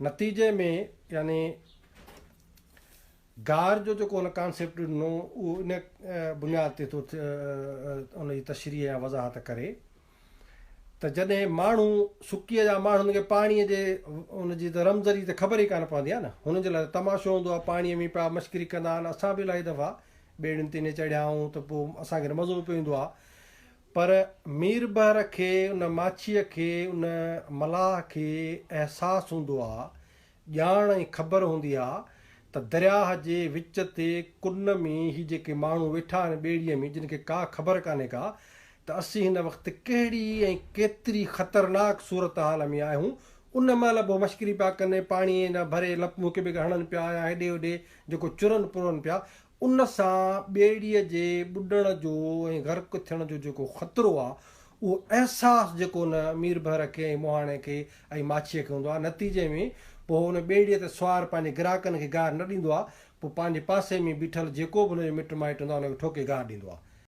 नतीजे में यानी गार जो जेको हुन कॉन्सेप्ट ॾिनो उहो इन बुनियाद ते थो उनजी तशरीह या वज़ाहत करे त जॾहिं माण्हू सुकीअ जा माण्हुनि खे पाणीअ जे उनजी त रमज़री त ख़बर ई कान पवंदी आहे न, हुननि जे लाइ तमाशो हूंदो आहे, पाणीअ में पिया मश्करी कंदा आहिनि। असां बि इलाही दफ़ा ॿेड़ियुनि ते न चढ़िया आहियूं त पोइ असांखे मज़ो बि पवंदो आहे, पर मीर बहर खे उन माछीअ खे उन मलाह खे अहसासु हूंदो आहे, ॼाण ऐं ख़बर हूंदी आहे त दरियाह जे विच ते कुन में ही जेके माण्हू वेठा आहिनि ॿेड़ीअ में, जिन खे का ख़बर कान्हे का त असीं हिन वक़्तु कहिड़ी ऐं केतिरी ख़तरनाक सूरत हाल में आहियूं। उन महिल पोइ मश्करी पिया कनि, पाणी न भरे लपूं के बि हणनि पिया या हेॾे होॾे जेको चुरनि पुरनि पिया, उन सां ॿेड़ीअ जे ॿुॾण जो ऐं गर्क थियण जो जेको ख़तरो आहे, उहो अहसासु जेको उन मीर बहर खे ऐं मुहाणे खे ऐं माछीअ खे हूंदो आहे। नतीजे में पोइ हुन ॿेड़ीअ ते सुवार पंहिंजे ग्राहकनि खे गाह न ॾींदो आहे, पोइ पंहिंजे पासे में बीठल जेको बि हुनजो मिटु माइटु हूंदो आहे उनखे ठोके गाह ॾींदो आहे।